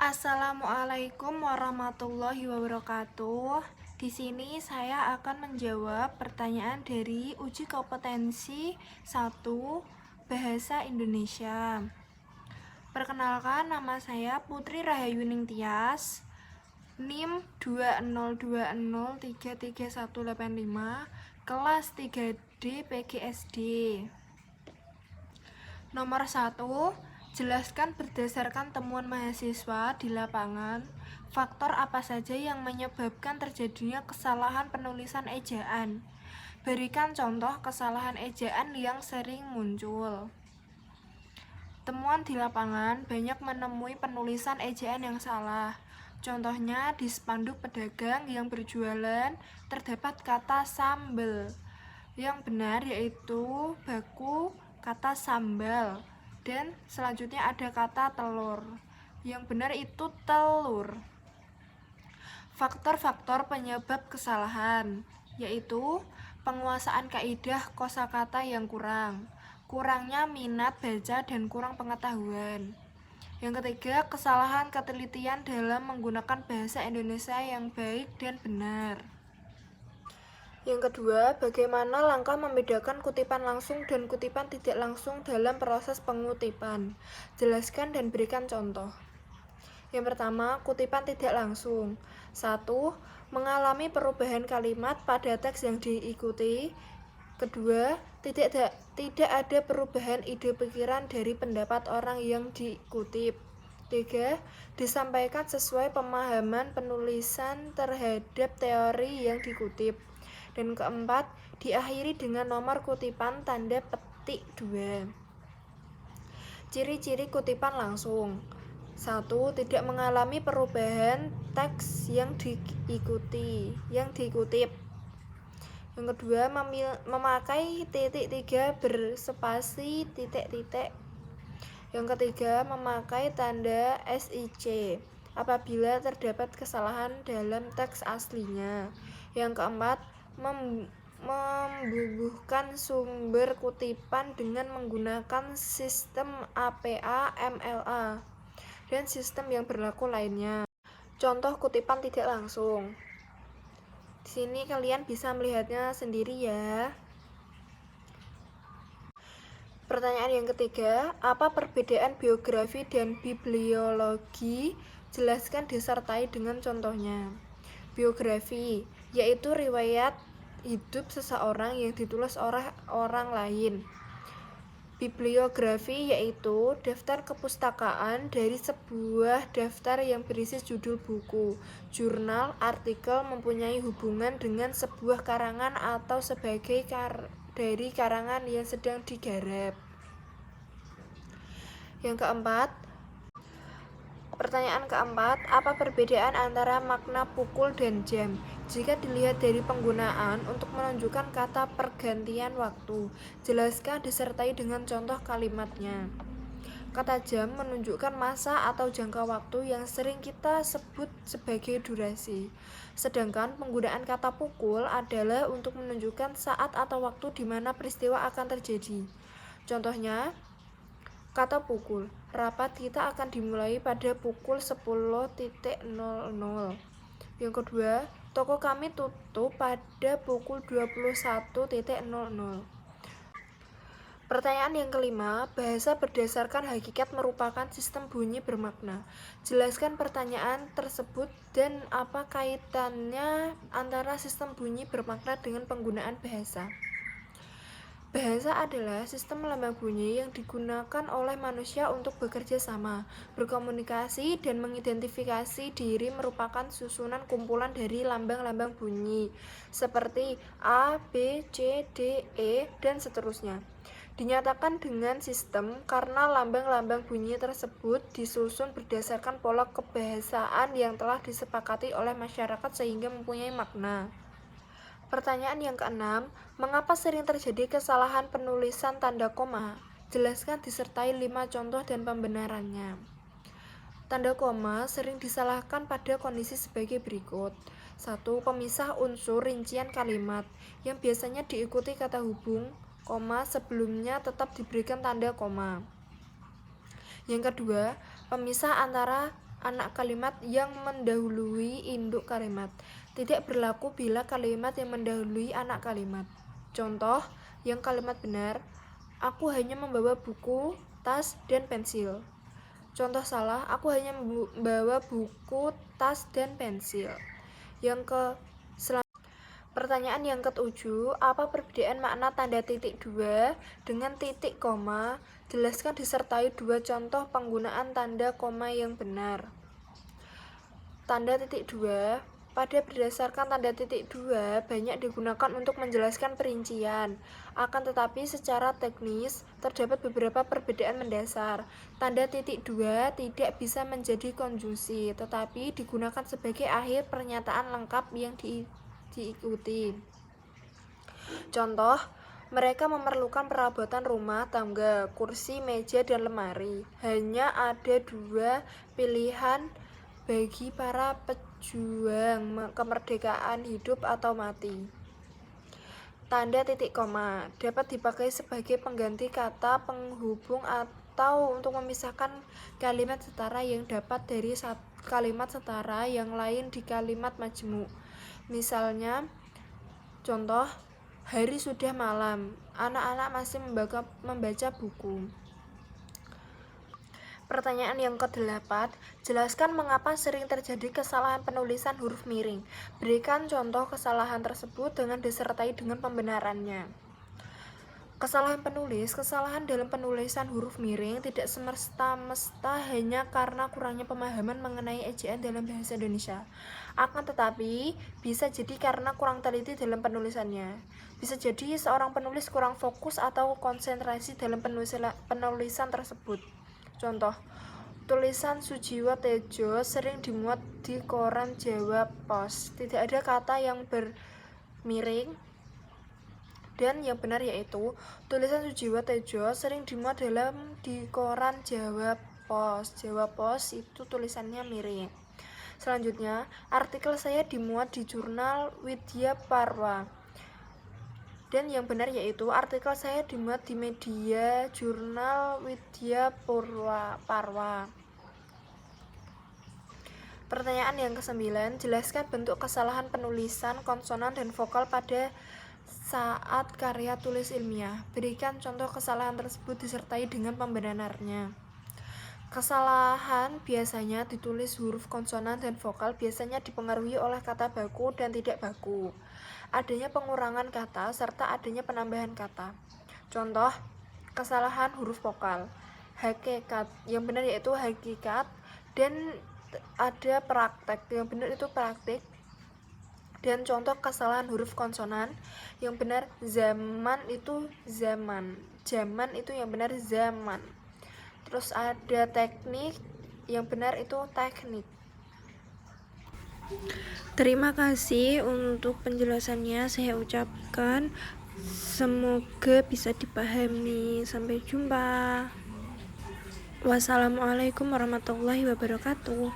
Assalamualaikum warahmatullahi wabarakatuh. Di sini saya akan menjawab pertanyaan dari uji kompetensi 1 Bahasa Indonesia. Perkenalkan, nama saya Putri Rahayu Ningtyas, NIM 202033185, kelas 3D PGSD. Nomor 1, jelaskan berdasarkan temuan mahasiswa di lapangan, faktor apa saja yang menyebabkan terjadinya kesalahan penulisan ejaan. Berikan contoh kesalahan ejaan yang sering muncul. Temuan di lapangan banyak menemui penulisan ejaan yang salah. Contohnya di spanduk pedagang yang berjualan terdapat kata sambel. Yang benar yaitu baku kata sambal, dan selanjutnya ada kata telur. Yang benar itu telur. Faktor-faktor penyebab kesalahan yaitu penguasaan kaidah kosakata yang kurang, kurangnya minat baca dan kurang pengetahuan. Yang ketiga, kesalahan ketelitian dalam menggunakan bahasa Indonesia yang baik dan benar. Yang kedua, bagaimana langkah membedakan kutipan langsung dan kutipan tidak langsung dalam proses pengutipan? Jelaskan dan berikan contoh. Yang pertama, kutipan tidak langsung. 1. Mengalami perubahan kalimat pada teks yang diikuti. Kedua, tidak ada perubahan ide pikiran dari pendapat orang yang dikutip. 3. Disampaikan sesuai pemahaman penulisan terhadap teori yang dikutip. Dan keempat, diakhiri dengan nomor kutipan tanda petik 2. Ciri-ciri kutipan langsung. 1. Tidak mengalami perubahan teks yang dikutip. Yang kedua, memakai titik 3 berspasi titik-titik. Yang ketiga, memakai tanda SIC apabila terdapat kesalahan dalam teks aslinya. Yang keempat, membubuhkan sumber kutipan dengan menggunakan sistem APA, MLA, dan sistem yang berlaku lainnya. Contoh kutipan tidak langsung. Di sini kalian bisa melihatnya sendiri ya. Pertanyaan yang ketiga, apa perbedaan biografi dan bibliologi? Jelaskan disertai dengan contohnya. Biografi yaitu riwayat hidup seseorang yang ditulis oleh orang lain. Bibliografi yaitu daftar kepustakaan dari sebuah daftar yang berisi judul buku, jurnal, artikel mempunyai hubungan dengan sebuah karangan atau sebagai dari karangan yang sedang digarap. Pertanyaan keempat, apa perbedaan antara makna pukul dan jam? Jika dilihat dari penggunaan untuk menunjukkan kata pergantian waktu, jelaskan disertai dengan contoh kalimatnya. Kata jam menunjukkan masa atau jangka waktu yang sering kita sebut sebagai durasi. Sedangkan penggunaan kata pukul adalah untuk menunjukkan saat atau waktu di mana peristiwa akan terjadi. Contohnya, kata pukul, rapat kita akan dimulai pada pukul 10.00. Yang kedua, toko kami tutup pada pukul 21.00. Pertanyaan yang kelima, bahasa berdasarkan hakikat merupakan sistem bunyi bermakna. Jelaskan pertanyaan tersebut dan apa kaitannya antara sistem bunyi bermakna dengan penggunaan bahasa. Bahasa adalah sistem lambang bunyi yang digunakan oleh manusia untuk bekerja sama, berkomunikasi, dan mengidentifikasi diri merupakan susunan kumpulan dari lambang-lambang bunyi, seperti A, B, C, D, E, dan seterusnya. Dinyatakan dengan sistem karena lambang-lambang bunyi tersebut disusun berdasarkan pola kebahasaan yang telah disepakati oleh masyarakat sehingga mempunyai makna. Pertanyaan yang keenam, mengapa sering terjadi kesalahan penulisan tanda koma? Jelaskan disertai 5 contoh dan pembenarannya. Tanda koma sering disalahkan pada kondisi sebagai berikut. 1. Pemisah unsur rincian kalimat yang biasanya diikuti kata hubung, koma sebelumnya tetap diberikan tanda koma. Yang kedua, pemisah antara anak kalimat yang mendahului induk kalimat. Tidak berlaku bila kalimat yang mendahului anak kalimat. Contoh yang kalimat benar, aku hanya membawa buku, tas, dan pensil. Contoh salah, aku hanya membawa buku, tas, dan pensil. Pertanyaan yang ketujuh, apa perbedaan makna tanda titik dua dengan titik koma? Jelaskan disertai dua contoh penggunaan tanda koma yang benar. Tanda titik dua, pada berdasarkan tanda titik dua banyak digunakan untuk menjelaskan perincian. Akan tetapi secara teknis terdapat beberapa perbedaan mendasar. Tanda titik dua tidak bisa menjadi konjungsi, tetapi digunakan sebagai akhir pernyataan lengkap yang diikuti. Contoh, mereka memerlukan perabotan rumah tangga, kursi, meja, dan lemari. Hanya ada dua pilihan bagi para pejuang kemerdekaan, hidup atau mati. Tanda titik koma dapat dipakai sebagai pengganti kata penghubung atau untuk memisahkan kalimat setara yang dapat dari kalimat setara yang lain di kalimat majmuk. Misalnya, contoh, hari sudah malam, anak-anak masih membaca buku. Pertanyaan yang ke-8, jelaskan mengapa sering terjadi kesalahan penulisan huruf miring. Berikan contoh kesalahan tersebut dengan disertai dengan pembenarannya. Kesalahan dalam penulisan huruf miring tidak semesta-mesta hanya karena kurangnya pemahaman mengenai ejaan dalam bahasa Indonesia. Akan tetapi, bisa jadi karena kurang teliti dalam penulisannya. Bisa jadi seorang penulis kurang fokus atau konsentrasi dalam penulisan tersebut. Contoh, tulisan Sujiwo Tejo sering dimuat di koran Jawa Pos. Tidak ada kata yang bermiring. Dan yang benar yaitu, tulisan Sujiwo Tejo sering dimuat di koran Jawa Pos. Jawa Pos itu tulisannya miring. Selanjutnya, artikel saya dimuat di jurnal Widya Parwa. Dan yang benar yaitu, artikel saya dimuat di media jurnal Widya Parwa. Pertanyaan yang ke-9, jelaskan bentuk kesalahan penulisan konsonan dan vokal pada saat karya tulis ilmiah. Berikan contoh kesalahan tersebut disertai dengan pembenarannya. Kesalahan biasanya ditulis huruf konsonan dan vokal biasanya dipengaruhi oleh kata baku dan tidak baku, adanya pengurangan kata, serta adanya penambahan kata. Contoh, kesalahan huruf vokal. Hakikat, yang benar yaitu hakikat, dan ada praktek, yang benar itu praktik. Dan contoh kesalahan huruf konsonan, yang benar zaman itu zaman, zaman itu yang benar zaman. Terus ada teknik, yang benar itu teknik. Terima kasih untuk penjelasannya saya ucapkan. Semoga bisa dipahami. Sampai jumpa. Wassalamualaikum warahmatullahi wabarakatuh.